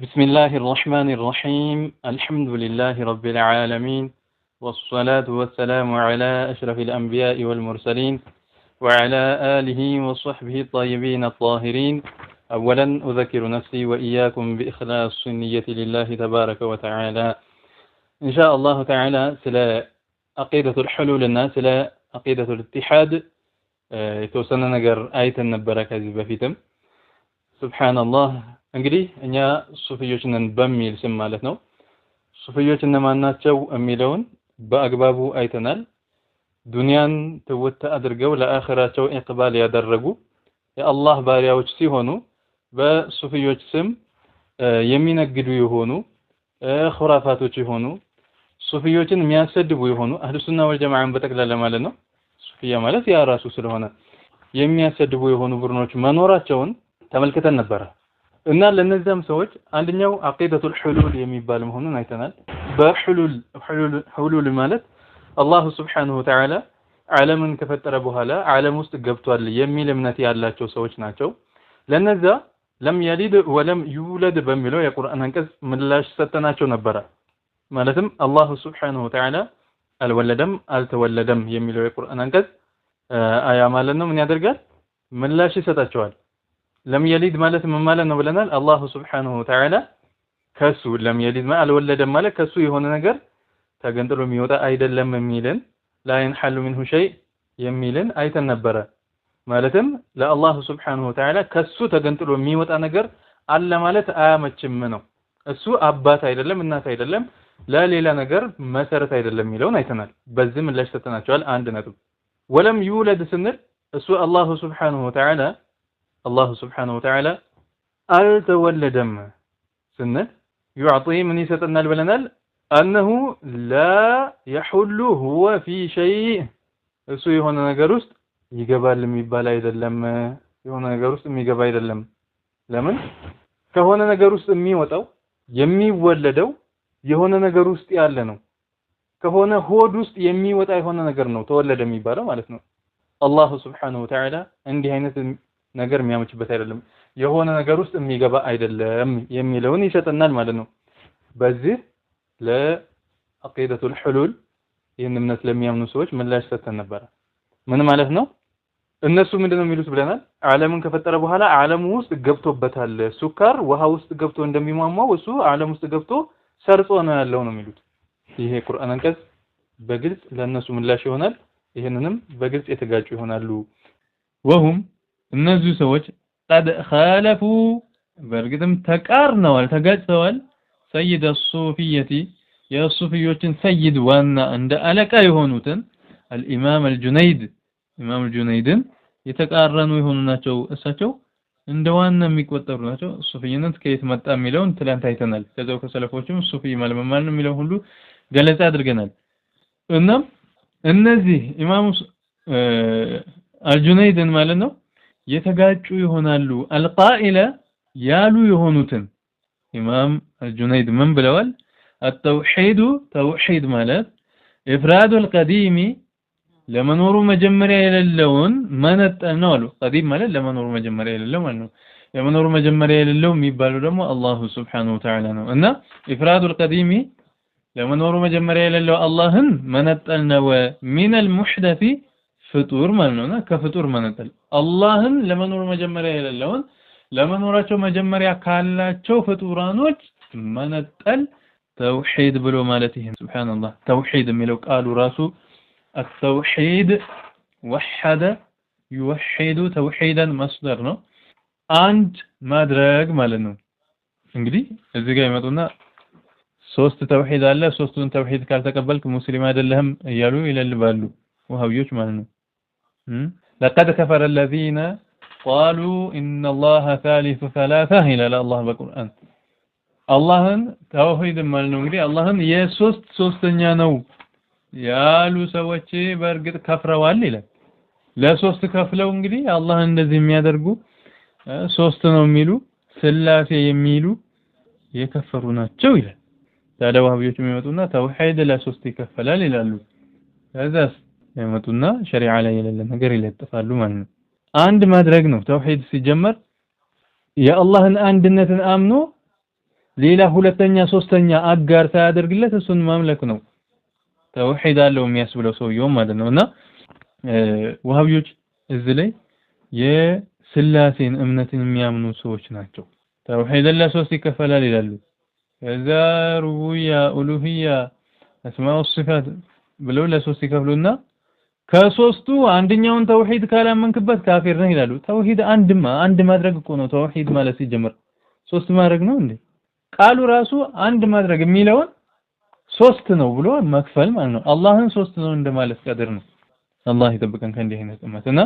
بسم الله الرحمن الرحيم الحمد لله رب العالمين والصلاة والسلام على أشرف الأنبياء والمرسلين وعلى آله وصحبه الطيبين الطاهرين. أولا أذكر نفسي وإياكم بإخلاص النية لله تبارك وتعالى إن شاء الله تعالى سلا عقيدة الحلول الناس سلا عقيدة الاتحاد توصلنا نجر آية النبرة كذبة فيتم سبحان الله እንግዲህ እኛ ሱፊዮች ነን በሚል ስም ማለት ነው። ሱፊዮች እነማን ናቸው የሚለውን በአግባቡ አይተናል። ዱንያን ተወተ አድርገው ለአኺራቸው ኢቅባል ያደረጉ የአላህ ባሪያዎች ሲሆኑ በሱፊዮች ስም የሚነግዱ የሆኑ ኹራፋቶች የሆኑ ሱፊዮችን የሚያሰድቡ የሆኑ አህሉ ሱና ወልጀማዓን በጠቅላላ ማለት ነው። ሱፊያ ማለት ያ ራሱ ስለሆነ የሚያሰድቡ የሆኑ ቡድኖች መኖራቸውን ተመልክተን ነበር። እና ለነዛም ሰዎች አንደኛው አቂደቱል ሁሉል የሚባል መሆኑን አይተናል። በሁሉል ማለት አላህ Subhanahu Wa Ta'ala ዓለምን ከፈጠረ በኋላ ዓለም ውስጥ ገብቷል የሚል እምነት ያላቸው ሰዎች ናቸው። ለነዛ ለም የሊድ ወለም ይውለድ በሚለው የቁርአን አንቀጽ ምላሽ ሰጠናቸው ነበር። ማለትም አላህ Subhanahu Wa Ta'ala አልወለደም አልተወለደም የሚለው የቁርአን አንቀጽ አያ ማለት ነው ምን ያደርጋል? ምላሽ ይሰጣቸዋል። ለም የሊድ ማለት ምን ማለት ነው ብለናል። አላህ Subhanahu Wa Ta'ala ከሱ ለም የሊድ ማለት አልወለደም ማለት ከሱ የሆነ ነገር ተገንጥሎ የሚወጣ አይደለም የሚልን لا ينحل منه شيء የሚልን አይተን ነበር። ማለትም ለአላህ Subhanahu Wa Ta'ala ከሱ ተገንጥሎ የሚወጣ ነገር አለ ማለት አያመችም ነው። እሱ አባት አይደለም እናት አይደለም ለሌላ ነገር መሰረት አይደለም የሚለውን አይተናል። በዚህ ምላሽ ሰጥተናቸዋል። አንድ ነጥብ ወለም ይውለድ ስንል እሱ አላህ Subhanahu Wa Ta'ala الله سبحانه وتعالى التولدم سنة يعطي من يستنا البلنال أنه لا يحل هو في شيء سوي هنا نجاروست يجبال ميبالا يدلم هنا نجاروست ميجبا يدلم لمن كهنا نجاروست مي وتو يمي ولدو يهنا نجاروست يعلنو كهنا هو دوست يمي وتاي هنا نجارنو تولد ميبالا مالتنا الله سبحانه وتعالى عندي هنا ነገር የሚያመችበት አይደለም የሆነ ነገር ውስጥ የሚገባ አይደለም የሚለውን ይሰጠናል ማለት ነው። በዚህ ለአቂደቱል ሁሉል ይህን እምነት ለሚያምኑ ሰዎች ምላሽ ሰጥተን ነበር። ምን ማለት ነው? እነሱ ምንድነው የሚሉት ብለናል። ዓለምን ከፈጠረ በኋላ ዓለሙ ውስጥ ገብቶበታል። ሱካር ውሃ ውስጥ ገብቶ እንደሚሟሟው እሱ ዓለም ውስጥ ገብቶ ሰርጾ ነው ያለው ነው የሚሉት። ይሄ ቁርአን አንቀጽ በግልጽ ለነሱ ምላሽ ይሆናል። ይሄንንም በግልጽ የተጋጩ ይሆናሉ። ወሁም እነዚህ ሰዎች قد خالفوا በርግጥም ተቃርነዋል ተጋጭተዋል ሰይድ الصوفية የሱፊዮችን ሰይድ ዋና እንደ አለቃ የሆኑትን الامام الجنيد ኢማም الجنيدን የተቃረኑ የሆኑ ናቸው። እሳቸው እንደ ዋና የሚቆጠሩ ናቸው። ሱፊይነት ከየት መጣ የሚለውን ትላንት አይተናል። ከዛው ከሰለፎችም ሱፊ ማለት ነው የሚለው ሁሉ ገለጻ አድርገናል። እና እነዚህ ኢማም الجنيدን ማለት ነው የተጋጩ ይሆናሉ። አልቃኢለ ያሉ የሆኑትን ኢማም አልጁነይድ ምን ብለዋል? التوحيد توحيد ማለት ኢፍራዱ القديم ለመኖሩ መጀመሪያ የሌለውን መነጠል ነው አሉ። قديم ማለት ለመኖሩ መጀመሪያ የሌለው ማለት ነው። ለመኖሩ መጀመሪያ የሌለው የሚባለው ደግሞ አላህ Subhanahu Wa Ta'ala ነው። እና ኢፍራዱ القديم ለመኖሩ መጀመሪያ የሌለው አላህን መነጠል ነው። من المحدث ፍጡር ማለት ነውና ከፍጡር መነጠል አላህን ለመኖር መጀመሪያ የሌለውን ለመኖራቸው መጀመሪያ ካላቸው ፍጡራኖች መነጠል ተውሂድ ብሎ ማለት ይሄ ሱብሃንአላህ ተውሂድ የሚለው ቃሉ ራሱ التوحيد وحد يوحد توحيدا مصدر ነው አንድ ማድረግ ማለት ነው። እንግዲህ እዚህ ጋር ይመጡና ሶስት ተውሂድ አለ ሶስቱን ተውሂድ ካልተቀበልክ ሙስሊም አይደለህም እያሉ ይለልባሉ ወሃቢዮች ማለት ነው። لقد كفر الذين قالوا إن الله ثالث ثلاثة إلى الله بالقرآن اللهن توحيد ማለት እንግዲህ አላህን የሶስት ሶስተኛ ነው ያሉ ሰዎች በርግጥ ከፍረዋል ይላል። ለሶስት ከፍለው እንግዲህ አላህን እንደዚህ የሚያደርጉ ሶስት ነው የሚሉ ስላሴ የሚሉ የከፈሩ ናቸው ይላል። ታዲያ ወሃቢዮች የሚመጡና ተውሂድ ለሶስት ይከፈላል ይላሉ። ከዛስ የመጡና ሸሪዓ ላይ የሌለ ነገር ይለጥፋሉ ማለት ነው። አንድ ማድረግ ነው ተውሂድ ሲጀመር የአላህን አንድነትን አምኖ ሌላ ሁለተኛ ሶስተኛ አጋር ሳያደርግለት እሱን ማምለክ ነው ተውሂድ አለው የሚያስብለው ሰውየው ማለት ነውና ወሃቢዎች እዚህ ላይ የስላሴን እምነትን የሚያምኑ ሰዎች ናቸው ተውሂድ ለሶስት ይከፈላል ይላሉ ከዛ ሩቡያ ኡሉሂያ አስማኡ ሲፋት ብለው ለሶስት ይከፍሉና ከሶስቱ አንደኛውን ተውሂድ ካላመንክበት ካፊር ነህ ይላሉ ተውሂድ አንድ ማድረግ እኮ ነው ተውሂድ ማለት ሲጀምር ሶስት ማድረግ ነው እንዴ ቃሉ ራሱ አንድ ማድረግ የሚለውን ሶስት ነው ብሎ መክፈል ማለት ነው አላህን ሶስት ነው እንደማለት ቀድር ነው አላህ ይጠብቀን ከእንዲህ አይነት እመትና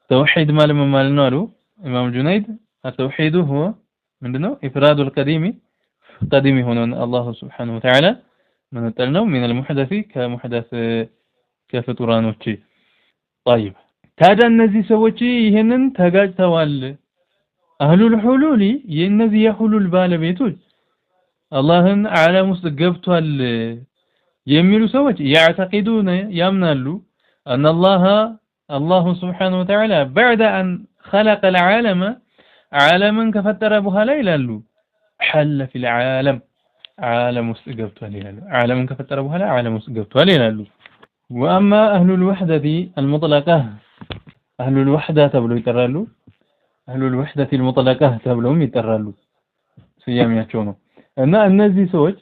ተውሂድ ማለት ነው አሉ ኢማም ጁነይድ التوحيد هو ምንድነው إفراد القديم قديم هنا الله سبحانه وتعالى من التلنو من المحدث كمحدث كفطرانوች طيب ታዲያ እነዚህ ሰዎች ይሄንን ተጋጭተዋል አህሉል ሁሉል የነዚህ የሁሉል ባለቤቶች አላህን ዓለም ውስጥ ገብቷል የሚሉ ሰዎች ያዕተቂዱነ ያምናሉ أن الله سبحانه وتعالى بعد أن خلق العالم عالما كفتر بها لا ይላሉ حل في العالم عالم ውስጥ ገብቷል ይላሉ ዓለም ከፈጠረ በኋላ ዓለም ውስጥ ገብቷል ይላሉ واما اهل الوحده المطلقه اهل الوحده ተብሎ ይጠራሉ اهل الوحده المطلقه ተብሎም ይጠራሉ ስያሜያቸው ነው እና እነዚህ ሰዎች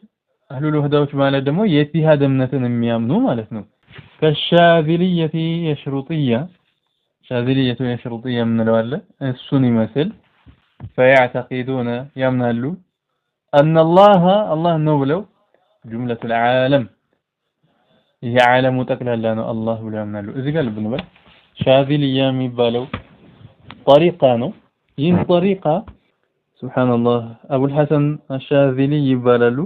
اهل الوحدهዎች ማለት ደግሞ የኢትሃድ እምነትን የሚያምኑ ማለት ነው ከሻዚልየቲ የሽሩጥያ ሻዚልየቱ የሽሩጥያ ምንለው አለ እሱን ይመስል فيعتقدون يمنالو أن الله نوبلو جملة العالم هي عالم تقلال لنا الله بلو يمنالو إذا قال ابن بل شاذلية ميبالو طريقة نو ين طريقة سبحان الله أبو الحسن الشاذلي يبالو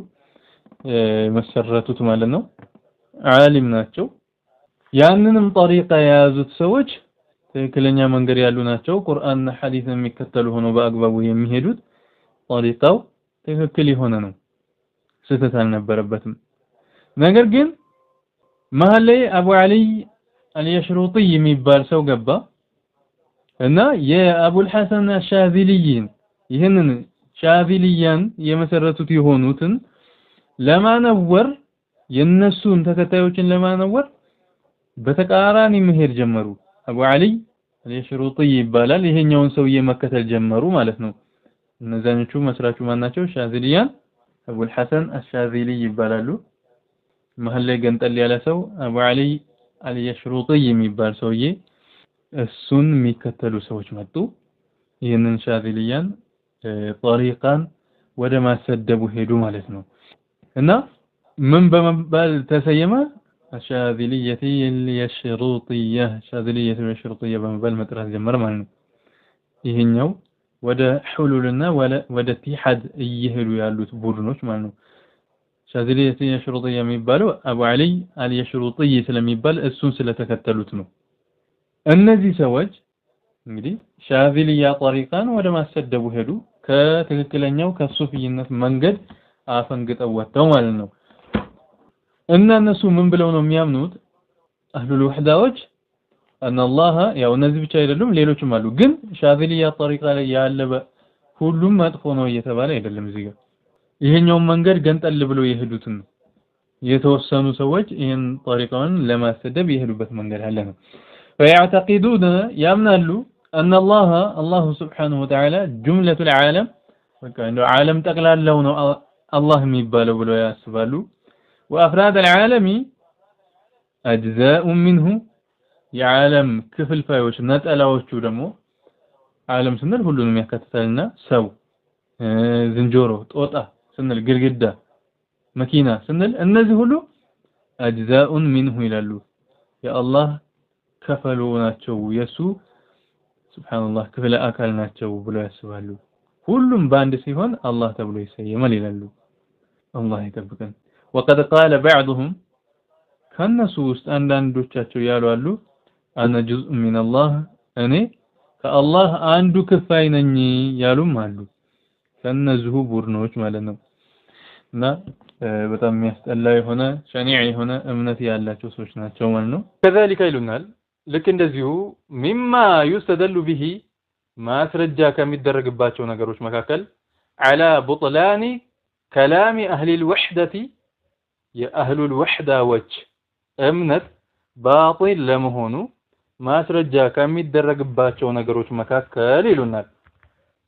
مسرته تمالنو عالم ناتشو ያንንም طريقة የያዙት ሰዎች ትክክለኛ መንገድ ያሉ ናቸው ቁርአንና ሐዲስን የሚከተሉ ሆኖ በአግባቡ የሚሄዱት طريقው ትክክል የሆነ ነው ስህተት አልነበረበትም ነገር ግን መሃል ላይ አቡ አሊ አልየሽሩጢ የሚባል ሰው ገባ እና የአቡል ሐሰን አሻዚሊን ይሄንን ሻዚሊያን የመሰረቱት የሆኑትን ለማነወር የነሱን ተከታዮችን ለማነወር በተቃራኒ መሄድ ጀመሩ አቡ አሊ አልየሽሩጢ ይባላል ይሄኛውን ሰውዬ መከተል ጀመሩ ማለት ነው እነዛኞቹ መስራቹ ማናቸው ሻዚሊያን አቡል ሐሰን አሻዚሊ ይባላሉ መሃል ላይ ገንጠል ያለ ሰው አቡ አሊ አልየሽሩጢ የሚባል ሰውዬ እሱን የሚከተሉ ሰዎች መጡ ይሄንን ሻዚሊያን طريقان ወደ ማሰደቡ ሄዱ ማለት ነው እና ምን በመባል ተሰየመ الشاذلية الشروطية شاذلية الشروطية በመባል መጥራት ጀመረ ማለት ነው ይሄኛው ወደ ሁሉልና ወደ ኢትሃድ እየሄዱ ያሉት ቡድኖች ማለት ነው ሻዚልየة الشروطية የሚባለው አቡ አሊ አልየሽሩጢ ስለሚባል እሱን ስለተከተሉት ነው እነዚህ ሰዎች እንግዲህ ሻዚልያ طريقان ወደ ማሰደቡ ሄዱ ከትክክለኛው ከሱፊይነት መንገድ አፈንግጠው ወጣው ማለት ነው እና እነሱ ምን ብለው ነው የሚያምኑት አህሉል ወህዳዎች ان الله ያው እነዚህ ብቻ አይደሉም ሌሎችም አሉ ግን ሻዚልያ طريقة ላይ ያለ ሁሉም መጥፎ ነው እየተባለ አይደለም እዚህ ጋር ይሄኛው መንገድ ገንጠል ብለው የሄዱትን የተወሰኑ ሰዎች ይሄን طريقውን ለማሰደብ የሄዱበት መንገድ አለ ነው فيعتقدون ያምናሉ ان الله سبحانه وتعالى جملة العالم በቃ እንደው ዓለም ጠቅላላው ነው አላህ የሚባለው ብለው ያስባሉ وافراد العالم اجزاء منه የዓለም ክፍልፋዮች ነጠላዎቹ ደግሞ ዓለም ስንል ሁሉንም ያካትታልና ሰው ዝንጀሮ ጦጣ ስንል ግርግዳ መኪና ስንል እነዚህ ሁሉ اجزاء منه ይላሉ የአላህ ከፈሉ ናቸው የሱ ሱብሃንአላህ ክፍለ አካል ናቸው ብለው ያስባሉ ሁሉም ባንድ ሲሆን አላህ ተብሎ ይሰየማል ይላሉ አላህ ይጠብቀን وقد قال بعضهم ከነሱ ውስጥ አንዳንዶቻቸው ያሉ አሉ አነ ጁዝ ሚን አላህ እኔ ከአላህ አንዱ ክፋይ ነኝ ያሉም አሉ ከነዚሁ ቡድኖች ማለት ነው እና በጣም የሚያስጠላ የሆነ ሸኒዕ የሆነ እምነት ያላቸው ሰዎች ናቸው ማለት ነው ከذلك ይሉናል ልክ እንደዚሁ مما يستدل به ማስረጃ ከሚደረግባቸው ነገሮች መካከል على بطلان كلام أهل الوحدة يا أهل الوحدة وجه أمنت باطل لمهونو ما ترجع كم يدرج باتشو نجروش مكاكل لنا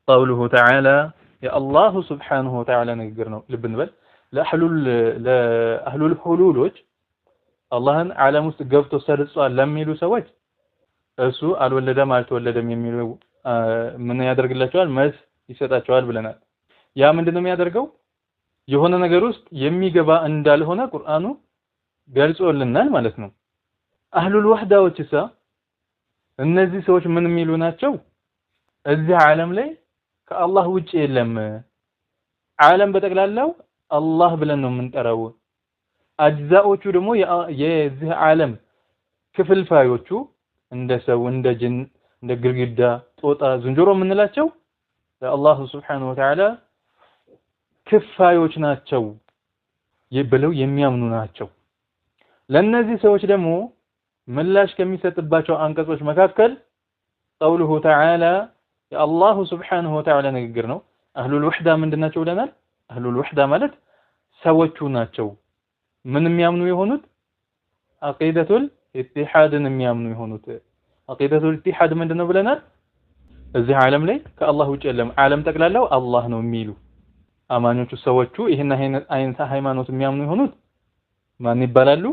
قوله تعالى يا الله سبحانه وتعالى نجرنا لبنبل لأهل الحلول وجه اللهن على مستقبته سرصال لم يلو سوج እሱ አልወለደም አልተወለደም የሚለው ምን ያደርግላቸዋል መልስ ይሰጣቸዋል ብለናል ያ ምንድነው የሚያደርገው የሆነ ነገር ውስጥ የሚገባ እንዳልሆነ ቁርአኑ ገልጾልናል ማለት ነው አህሉል ወህዳዎችሳ እነዚህ ሰዎች ምን የሚሉ ናቸው እዚህ ዓለም ላይ ከአላህ ውጪ የለም ዓለም በተቀላላው አላህ ብለን ነው የምንጠራው አጅዛዎቹ ደግሞ የዚህ ዓለም ክፍልፋዮቹ እንደ ሰው እንደ ጅን እንደ ግርግዳ ጦጣ ዝንጀሮ የምንላቸው ለአላህ Subhanahu Wa Ta'ala ክፋዮች ናቸው ይብለው የሚያምኑ ናቸው ለነዚህ ሰዎች ደግሞ ምላሽ ከሚሰጥባቸው አንቀጾች መካከል قوله تعالى የአላህ Subhanahu Wa Ta'ala ንግግር ነው አህሉል ወህዳ ምንድናቸው ብለናል አህሉል ወህዳ ማለት ሰዎቹ ናቸው ምን የሚያምኑ የሆኑት አቂደቱል ኢትሃድን የሚያምኑ የሆኑት አቂደቱል ኢትሃድ ምንድነው ብለናል እዚህ ዓለም ላይ ከአላህ ውጭ የለም ዓለም ተቀላላው አላህ ነው የሚሉ አማኞቹ ሰዎቹ ይሄን አይነት ሃይማኖት የሚያምኑ የሆኑት ማን ይባላሉ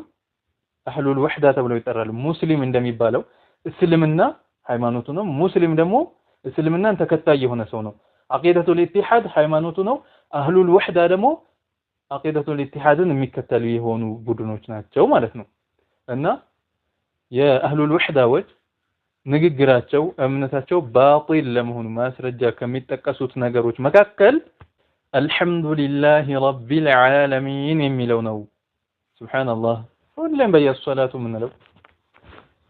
አህሉል ወህዳ ተብለው ይጠራሉ ሙስሊም እንደሚባለው እስልምና ሃይማኖቱ ነው ሙስሊም ደግሞ እስልምናን ተከታይ የሆነ ሰው ነው አቂደቱል ኢትሃድ ሃይማኖቱ ነው አህሉል ወህዳ ደግሞ አቂደቱል ኢትሃድን የሚከተሉ የሆኑ ቡድኖች ናቸው ማለት ነው እና የአህሉል ወህዳዎች ንግግራቸው እምነታቸው ባጢል ለመሆኑ ማስረጃ ከሚጠቀሱት ነገሮች መካከል አልহামዱሊላሂ ረቢል ዓለሚን የሚለው ነው ሱብሃንአላህ ሁሌም በየሶላቱ ምንለው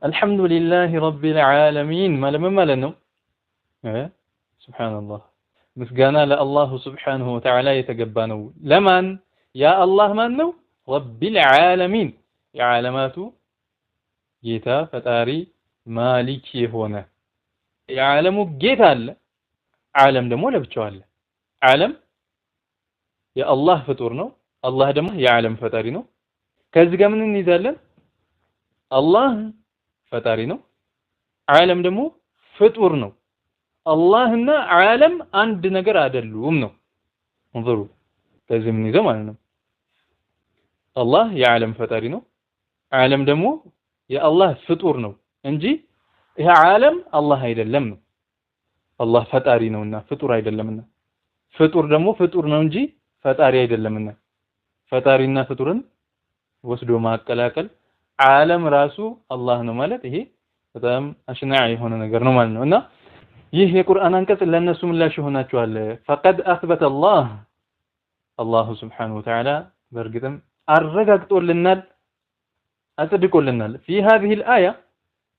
አልহামዱሊላሂ ረቢል ዓለሚን ማለት ነው ሱብሃንአላህ ምስጋና ለአላህ Subhanahu Wa Ta'ala የተገባ ነው ለማን ያ አላህ ማን ነው ረቢል ዓለሚን የዓለማቱ ጌታ ፈጣሪ ማሊክ የሆነ የዓለሙ ጌታ አለ ዓለም ደግሞ ለብቻው አለ ዓለም የአላህ ፍጡር ነው አላህ ደግሞ የዓለም ፈጣሪ ነው ከዚህ ጋር ምን እንይዛለን አላህ ፈጣሪ ነው ዓለም ደግሞ ፍጡር ነው አላህና ዓለም አንድ ነገር አይደሉም ነው እንظروا ከዚህ ምን ይዘው ማለት ነው አላህ የዓለም ፈጣሪ ነው ዓለም ደግሞ የአላህ ፍጡር ነው እንጂ ይሄ ዓለም አላህ አይደለም ነው አላህ ፈጣሪ ነውና ፍጡር አይደለምና ፍጡር ደግሞ ፍጡር ነው እንጂ ፈጣሪ አይደለምና ፈጣሪና ፍጡርን ወስዶ ማቀላቀል ዓለም ራሱ አላህ ነው ማለት ይሄ በጣም አሽናዕ የሆነ ነገር ነው ማለት ነውና ይህ የቁርአን አንቀጽ ለነሱ ምላሽ ይሆናቸዋል فقد اثبت الله سبحانه وتعالى በርግጥም አረጋግጦልናል አጽድቆልናል في هذه الآية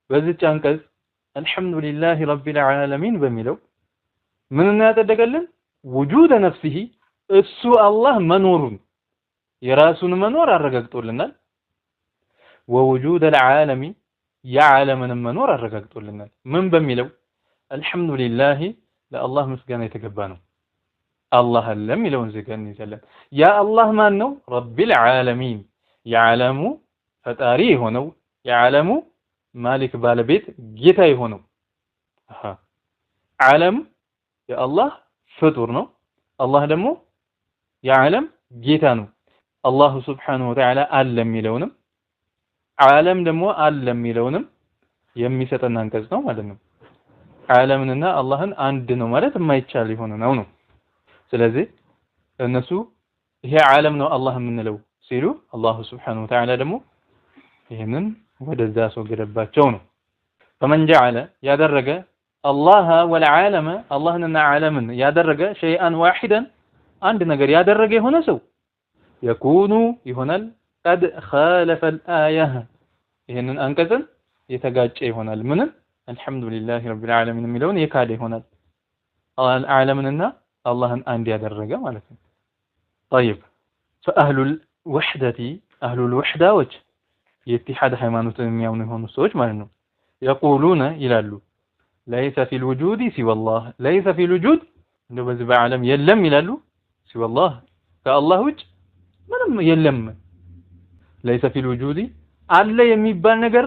በዚህች አንቀጽ الحمدلله رب العالمين በሚለው ምን እናያጠደቀልን وجود نفسه እሱ አላህ መኖሩን የራሱን መኖር አረጋግጦልናል ووجود العالم የዓለምን መኖር አረጋግጦልናል ምን በሚለው الحمدلله ለአላህ ምስጋና የተገባ ነው አላህ አለም ይለውን ዝገን ይዘለን ያ አላህ ማን ነው ረቢል ዓለሚን የዓለሙ ፈጣሪ የሆነው የዓለሙ ማሊክ ባለቤት ጌታ የሆነው ዓለም የአላህ ፍጡር ነው አላህ ደግሞ የዓለም ጌታ ነው አላህ Subhanahu Wa Ta'ala አለም ይለውንም ዓለም ደግሞ አለም ይለውንም የሚሰጠን አንቀጽ ነው ማለት ነው ዓለምንና አላህን አንድ ነው ማለት የማይቻል የሆነ ነው ስለዚህ እነሱ ይሄ ዓለም ነው አላህ የምንለው ሲሉ አላህ Subhanahu Wa Ta'ala ደግሞ ይሄንን ወደዛ አስወገደባቸው ነው فمن جعل ያደረገ الله والعالم አላህንና ዓለምን ያደረገ شيئا واحدا አንድ ነገር ያደረገ የሆነ ሰው يكون ይሆናል قد خالف الآية ይሄንን አንቀጽን የተጋጨ ይሆናል ምንም الحمدلله رب العالمين የሚለውን የካደ ይሆናል ዓለምንና አላህን አንድ ያደረገ ማለት ነው طيب فأهل الوحدة أهل الوحدة የኢትሃድ ሃይማኖትን የሚያምኑ የሆኑ ሰዎች ማለት ነው يقولون ይላሉ ليس في الوجود سوى الله ليس في الوجود እንደው በዚህ በዓለም የለም ይላሉ ሲወላህ ከአላህ ውጭ ምንም የለም ليس في الوجود አለ የሚባል ነገር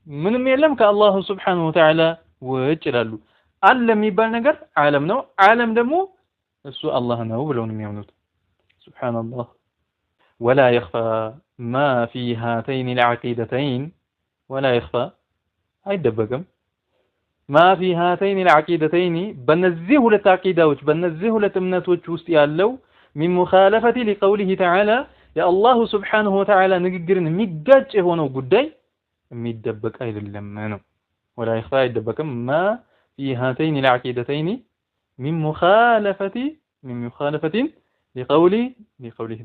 ምንም የለም ከአላህ Subhanahu Wa Ta'ala ውጭ ይላሉ አለ የሚባል ነገር ዓለም ነው ዓለም ደግሞ እሱ አላህ ነው ብለው ነው የሚያምኑት ሱብሃንአላህ ولا يخفى ما في هاتين العقيدتين ولا يخفى አይደበቅም ما في هاتين العقيدتين በእነዚህ ሁለት አቂዳዎች በእነዚህ ሁለት እምነቶች ውስጥ ያለው من مخالفة لقوله تعالى يا الله سبحانه وتعالى ንግግርን የሚጋጭ የሆነው ጉዳይ የሚደበቅ አይደለም ነው ولا يخفى አይደበቅም ما في هاتين العقيدتين من مخالفة لقوله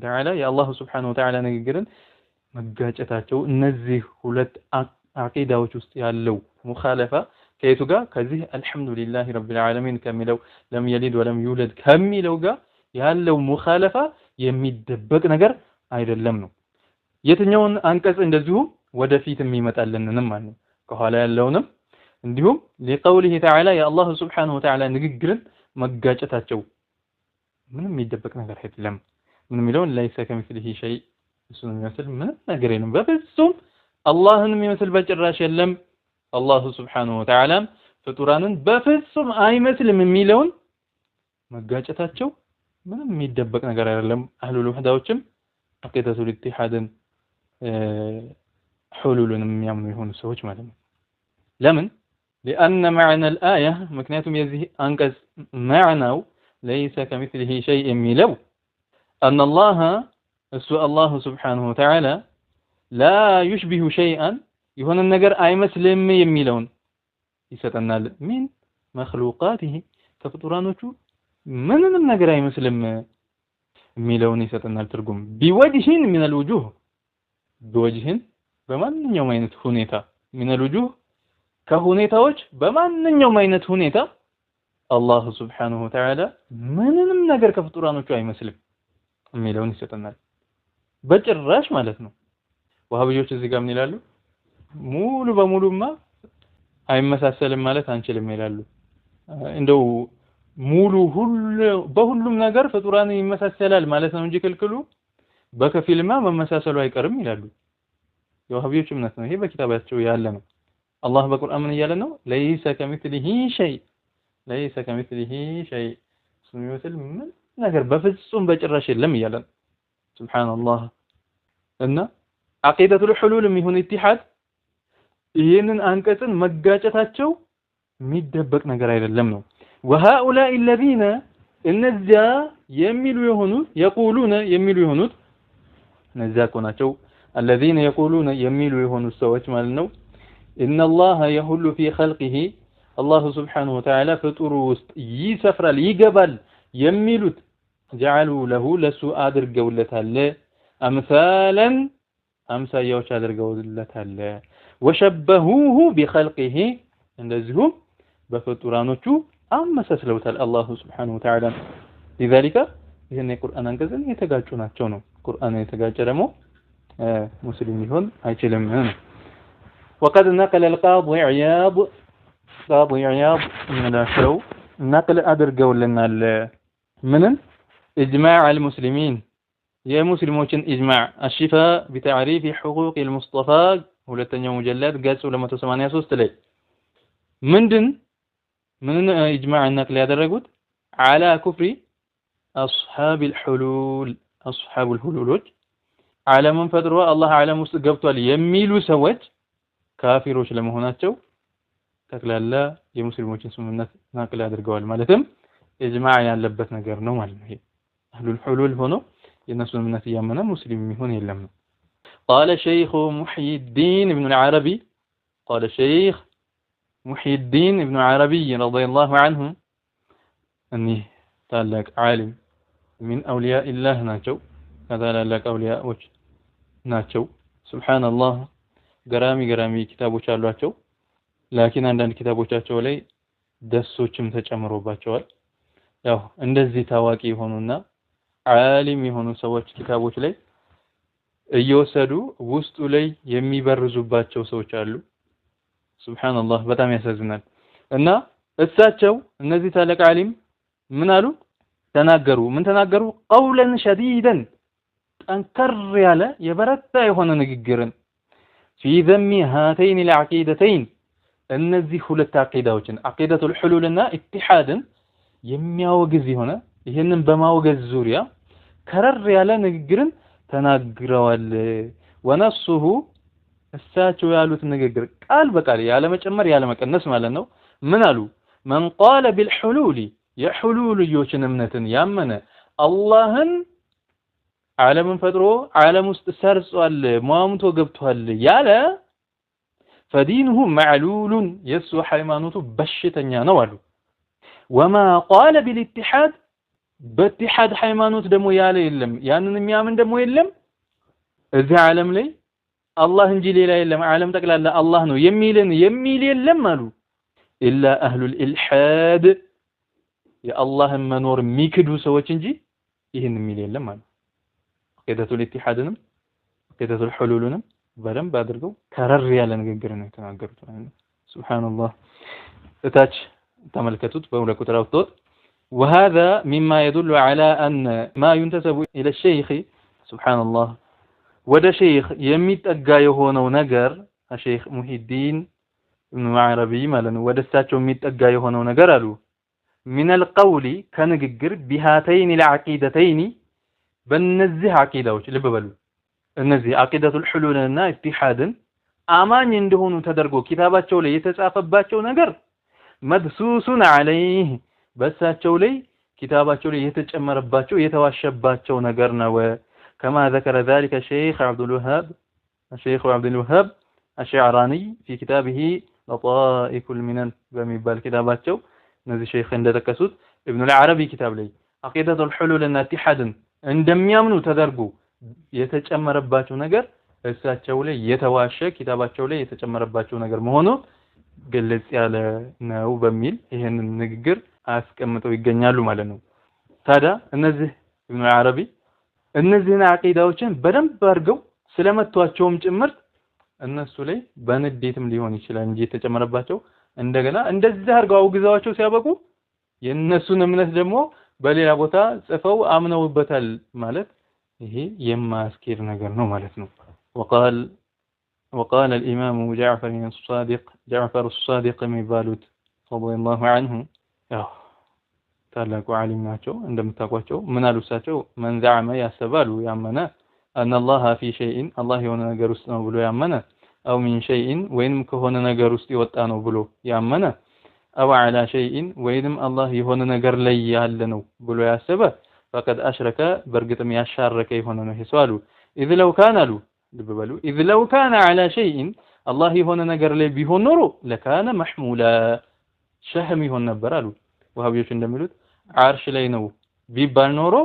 تعالى يا الله سبحانه وتعالى ንግግርን መጋጨታቸው እነዚህ ሁለት አቂዳዎች ውስጥ ያለው ሙኻለፋ ከየቱ ጋር ከዚህ አልহামዱሊላህ ረቢል ዓለሚን ከሚለው ለም የሊድ ወለም ይውለድ ከሚለው ጋር ያለው ሙኻለፋ የሚደበቅ ነገር አይደለም ነው የትኛውን አንቀጽ እንደዚሁ ወደፊት የሚመጣልንንም ማለት ነው ከኋላ ያለውንም እንዲሁም لقوله تعالى يا الله سبحانه وتعالى ንግግርን መጋጨታቸው ምንም የሚደበቅ ነገር አይደለም ምን የሚለውን ليس كمثله شيء እሱን የሚመስል ምንም ነገር የለም በፍጹም አላህን የሚመስል በጭራሽ የለም አላህ Subhanahu Wa Ta'ala ፍጡራንን በፍጹም አይመስልም የሚለውን መጋጨታቸው ምንም የሚደበቅ ነገር አይደለም አህሉል ወህዳዎችም አቂደቱል ኢትሃድን ሁሉልን የሚያምኑ የሆኑ ሰዎች ማለት ነው ለምን لأن معنى الآية مكنياتهم يزيه أنقذ معناه ليس كمثله شيء ميلو أن الله الله سبحانه وتعالى لا يشبه شيئا يهون النجر أي مسلم يميلون يستنال من مخلوقاته كفطرانوچو من النجر أي مسلم يميلون يستنال ترجم بوجه من الوجوه بوجه بمن يوم አይነት ሁኔታ من الوجوه ከሁኔታዎች በማንኛውም አይነት ሁኔታ አላህ Subhanahu Wa Ta'ala ምንም ነገር ከፍጡራኖቹ አይመስልም የሚለውን ይሰጠናል በጭራሽ ማለት ነው ወሃቢዮች እዚህ ጋር ምን ይላሉ ሙሉ በሙሉማ አይመሳሰልም ማለት አንችልም ይላሉ እንደው ሙሉ በሁሉም ነገር ፍጡራን ይመሳሰላል ማለት ነው እንጂ ክልክሉ በከፊልማ መመሳሰሉ አይቀርም ይላሉ የወሃቢዮች እምነት ነው ይሄ በኪታባቸው ያለ ነው الله በቁርአን ምን እያለ ነው ليس كمثله شيء ليس كمثله شيء ስሚውትል ምን ነገር በፍጹም በጭራሽ የለም እያለ ነው ሱብሃንአላህ እና አቂደቱል ሁሉል የሚሆን ኢትሃድ ይሄንን አንቀጽን መጋጨታቸው የሚደበቅ ነገር አይደለም ነው وهؤلاء الذين እነዚያ የሚሉ የሆኑት يقولون የሚሉ የሆኑት እነዚያ ቆናቸው الذين يقولون የሚሉ የሆኑት ሰዎች ማለት ነው إن الله يحل في خلقه الله سبحانه وتعالى فطور ውስጥ ይሰፍራል ይገባል የሚሉት جعلوا له لسوء አድርገውለታል أمثالا አምሳያዎች አድርገውለታል وشبهوه بخلقه እንደዚሁም በፍጡራኖቹ አመሳስለውታል الله سبحانه وتعالى لذلك ይሄን የቁርአን አንቀጽን የተጋጩ ናቸው ነው ቁርአን የተጋጨ ደግሞ ሙስሊም ሊሆን አይችልም ነው وقد نقل القاضي عياض من الشو نقل أدرجولنا من إجماع المسلمين يا مسلمون إجماع الشفاء بتعريف حقوق المصطفى ولتنيا مجلد قاس لما تسمعني سوست لي من إجماع النقل أدرجود على كفر أصحاب الحلول أصحاب الحلول على من فتروا الله على مستقبل يميلوا سوت ካፊሮች ለመሆናቸው ተክላላ የሙስሊሞችን ስምምነት ናቅል አድርገዋል ማለትም ኢጅማዕ ያለበት ነገር ነው ማለት ነው ይሄ አህሉል ሁሉል ሆኖ የነሱን እምነት ያመነ ሙስሊም የሚሆን የለም ነው قال شيخ محي الدين ابن العربي قال شيخ محي الدين ابن العربي رضي الله عنه اني ታላቅ ዓሊም من اولياء الله ናቸው ከታላላቅ አውሊያዎች ናቸው ሱብሃንአላህ ገራሚ ኪታቦች አሏቸው ላኪን አንዳንድ ኪታቦቻቸው ላይ ደሶችም ተጨምሮባቸዋል ያው እንደዚህ ታዋቂ የሆኑና ዓሊም የሆኑ ሰዎች ኪታቦች ላይ እየወሰዱ ውስጡ ላይ የሚበርዙባቸው ሰዎች አሉ ሱብሃንአላህ በጣም ያሳዝናል እና እሳቸው እነዚህ ታላቅ ዓሊም ምን አሉ ተናገሩ ምን ተናገሩ ቀውለን ሸዲደን ጠንከር ያለ የበረታ የሆነ ንግግርን في ذم هاتين العقيدتين እነዚህ ሁለት አቂዳዎችን አቂደቱል ሁሉልና ኢትሃድን የሚያወግዝ ይሆነ ይሄንን በማወገዝ ዙሪያ ከረር ያለ ንግግርን ተናግረዋል ወነሱሁ እሳቸው ያሉት ንግግር ቃል በቃል ያለ መጨመር ያለ መቀነስ ማለት ነው ምን አሉ من قال بالحلول የሁሉልዮችን እምነትን ያመነ አላህን ዓለምን ፈጥሮ ዓለም ውስጥ ሰርጿል ሟምቶ ገብቷል ያለ فدينه معلول يسو ሃይማኖቱ በሽተኛ ነው አሉ وما قال بالاتحاد በኢትሃድ ሃይማኖት ደግሞ ያለ የለም ያንን የሚያምን ደግሞ የለም እዚህ ዓለም ላይ አላህ እንጂ ሌላ የለም ዓለም ጠቅላላ አላህ ነው የሚል የለም አሉ إلا أهل الإلحاد የአላህን መኖር የሚክዱ ሰዎች እንጂ ይሄን የሚል የለም አሉ አቂደቱል ኢትሃድንም አቂደቱል ሁሉልንም በደንብ አድርገው ከረር ያለ ንግግር ነው የተናገሩት ሱብሃንአላህ እታች ተመልከቱት በሁለት ቁጥር አውጥቶት وهذا مما يدل على أن ما ينتسب إلى الشيخ سبحان الله ወደ ሼክ የሚጠጋ የሆነው ነገር ሼክ ሙሂዲን ኢብኑ ዓረቢ ማለት ነው ወደ እሳቸው የሚጠጋ የሆነው ነገር አሉ من القول ከንግግር بهاتين العقيدتين በእነዚህ አቂዳዎች ልብ በሉ እነዚህ አቂደቱል ሁሉልና ኢትሃድን አማኝ እንደሆኑ ተደርጎ ኪታባቸው ላይ የተጻፈባቸው ነገር መድሱሱን عليه በእሳቸው ላይ ኪታባቸው ላይ የተጨመረባቸው የተዋሸባቸው ነገር ነው كما ذكر ذلك الشيخ عبد الوهاب الشعراني في كتابه لطائف المنن በሚባል ኪታባቸው እነዚህ ሼክ እንደተከሱት ኢብኑ አልዓረቢ ኪታብ ላይ አቂደቱል ሁሉልና ኢትሃድን እንደሚያምኑ ተደርጎ የተጨመረባቸው ነገር እሳቸው ላይ የተዋሸ ኪታባቸው ላይ የተጨመረባቸው ነገር መሆኑ ግልጽ ያለ ነው በሚል ይሄንን ንግግር አስቀምጠው ይገኛሉ ማለት ነው ታዲያ እነዚህ ኢብኑ አልዓረቢ እነዚህን አቂዳዎችን በደንብ አድርገው ስለመቷቸውም ጭምር እነሱ ላይ በንዴትም ሊሆን ይችላል እንጂ የተጨመረባቸው እንደገና እንደዚህ አድርገው አውግዛዋቸው ሲያበቁ የነሱን እምነት ደግሞ በሌላ ቦታ ጽፈው አምነውበታል ማለት ይሄ የማያስኬድ ነገር ነው ማለት ነው وقال الإمام جعفر الصادق የሚባሉት رضي الله عنه ታላቁ ዓሊም ናቸው እንደምታውቋቸው ምን አሉ እሳቸው من زعم ያሰባሉ ያመነ أن الله في شيء الله የሆነ ነገር ውስጥ ነው ብሎ ያመነ أو من شيء ወይንም ከሆነ ነገር ውስጥ ይወጣ ነው ብሎ ያመነ أو على شيء ወይንም الله የሆነ ነገር ላይ ያለ ነው ብሎ ያሰበ فقد أشرك በርግጥም ያሻረከ የሆነ ነው ይሰዋሉ إذ لو كان ሉ ልብ በሉ إذ لو كان على شيء الله የሆነ ነገር ላይ ቢሆን ኖሮ لكان محمولا ሸህም ይሆን ነበር አሉ ወሃቢዮች እንደሚሉት ዓርሽ ላይ ነው ቢባል ኖሮ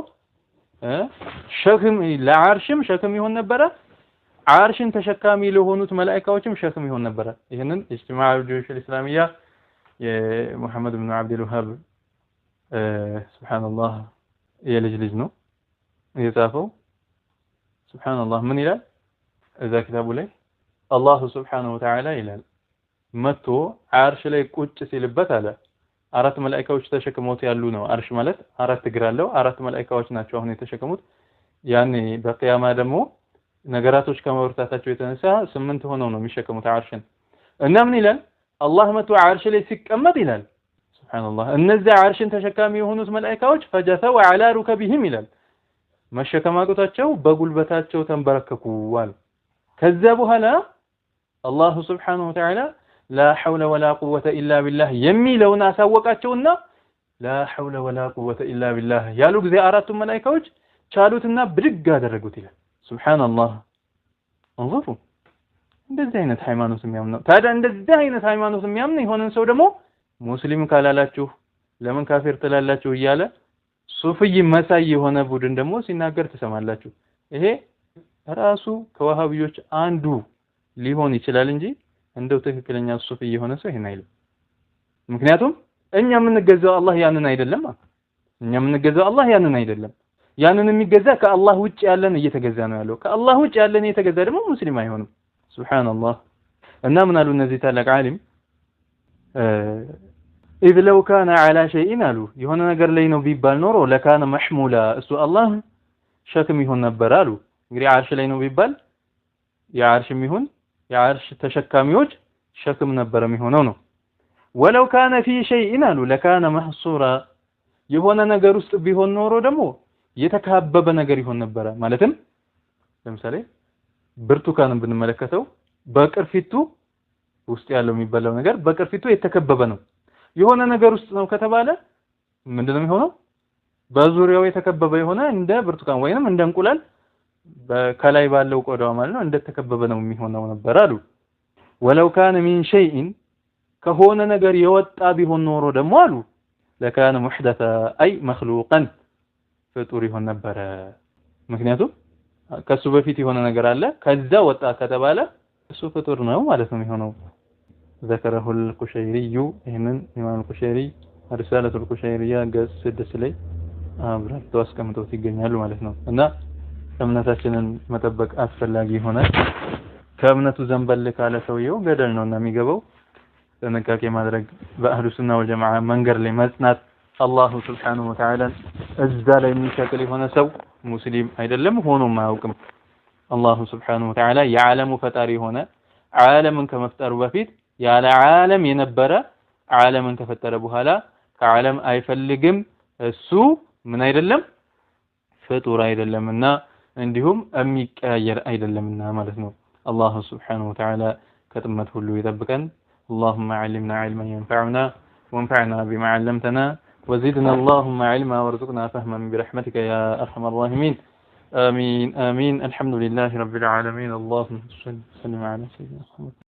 ሸክም ለዓርሽም ሸክም ይሆን ነበር ዓርሽን ተሸካሚ ለሆኑት መላእክቶችም ሸክም ይሆን ነበር ይሄንን ኢጅቲማዕ ጁዩሽ الاسلاميه የሙሐመድ ኢብኑ አብዱል ወሃብ ሱብሃንአላህ የልጅ ነው የጻፈው ሱብሃንአላህ ምን ይላል እዛ ኪታቡ ላይ አላህ ሱብሃነሁ ወተዓላ ይላል መጥቶ ዓርሽ ላይ ቁጭ ሲልበት አለ አራት መላእክቶች ተሸክመውት ያሉ ነው ዓርሽ ማለት አራት እግር አለው አራት መላእክቶች ናቸው አሁን የተሸከሙት ያኔ በቂያማ ደግሞ ነገራቶች ከመወርታታቸው የተነሳ 8 ሆነው ነው የሚሸከሙት ዓርሽን እና ምን ይላል አላህ መጥቶ ዓርሽ ላይ ሲቀመጥ ይላል ሱብሃንአላህ እነዚህ ዓርሽን ተሸካሚ የሆኑት መላእክቶች ፈጀተው على ركبهم ይላል መሸከማቸው በጉልበታቸው ተንበረከኩ ዋል ከዛ በኋላ አላህ ሱብሃነሁ ወተዓላ لا حول ولا قوة إلا بالله የሚለውን አሳወቃቸውና لا حول ولا قوة إلا بالله ያሉ ጊዜ አራቱ መላእክቶች ቻሉትና ብድግ አደረጉት ይላል ሱብሃንአላህ انظروا እንደዚህ አይነት ሃይማኖት የሚያምነው ታዲያ እንደዚህ አይነት ሃይማኖት የሚያምነው የሆነን ሰው ደግሞ ሙስሊም ካላላችሁ ለምን ካፊር ትላላችሁ እያለ ሱፍይ መሳይ የሆነ ቡድን ደግሞ ሲናገር ትሰማላችሁ ይሄ ራሱ ከዋሃቢዮች አንዱ ሊሆን ይችላል እንጂ እንደው ትክክለኛ ሱፍይ የሆነ ሰው ይሄን አይልም ምክንያቱም እኛ የምንገዛው አላህ ያንን አይደለም ያንን የሚገዛ ከአላህ ውጭ ያለን እየተገዛ ነው ያለው ከአላህ ውጭ ያለን እየተገዛ ደግሞ ሙስሊም አይሆንም ሱብሃንአላህ እና ምን አሉ እነዚህ ታላቅ ዓሊም إذ لو كان على شيء አሉ የሆነ ነገር ላይ ነው ቢባል ኖሮ ለካነ መሕሙላ እሱ አላህ ሸክም ይሆን ነበር አሉ እንግዲህ አርሽ ላይ ነው ቢባል የአርሽም ይሁን የአርሽ ተሸካሚዎች ሸክም ነበር የሚሆነው ነው ወለው ካነ ፊ ሸይء አሉ ለካነ መሕሱራ የሆነ ነገር ውስጥ ቢሆን ኖሮ ደግሞ የተካበበ ነገር ይሆን ነበር ማለትም ለምሳሌ ብርቱካንን ብንመለከተው በቅርፊቱ ውስጥ ያለው የሚበላው ነገር በቅርፊቱ የተከበበ ነው የሆነ ነገር ውስጥ ነው ከተባለ ምንድነው የሚሆነው በዙሪያው የተከበበ የሆነ እንደ ብርቱካን ወይንም እንደ እንቁላል በከላይ ባለው ቆዳው ማለት ነው እንደተከበበ ነው የሚሆነው ነበር አሉ ወለው ካነ ሚን ሸይء ከሆነ ነገር የወጣ ቢሆን ኖሮ ደግሞ አሉ ለካነ ሙህደታ አይ መخلوقን ፍጡር ይሆን ነበር ምክንያቱም ከሱ በፊት የሆነ ነገር አለ ከዛ ወጣ ከተባለ እሱ ፍጡር ነው ማለት ነው የሚሆነው ذكره القشيري إهمن إمام القشيري رسالة القشيرية قص سدس لي أبرد تواسك متوتي جنيالو مالتنا أن أمنتنا متبك أسفلاقي هنا كأمنة زنبال لك على سويه قدرنا نامي قبو لأنك ما درك بأهل السنة والجماعة منقر لمزنات الله سبحانه وتعالى أجزال من شكل هنا سو مسلم أيضا لم هونوا معكم الله سبحانه وتعالى يعلم فتاري هنا عالم كما افتر وفيد ያለ ዓለም የነበረ ዓለምን ከፈጠረ በኋላ ከዓለም አይፈልግም እሱ ምን አይደለም ፍጡር አይደለምና እንዲሁም የሚቀያየር አይደለምና ማለት ነው አላህ Subhanahu Wa Ta'ala ከጥመት ሁሉ ይጠብቀን اللهم علمنا علما ينفعنا وانفعنا بما علمتنا وزدنا اللهم علما وارزقنا فهما برحمتك يا ارحم الراحمين آمين آمين الحمد لله رب العالمين اللهم صل وسلم على سيدنا محمد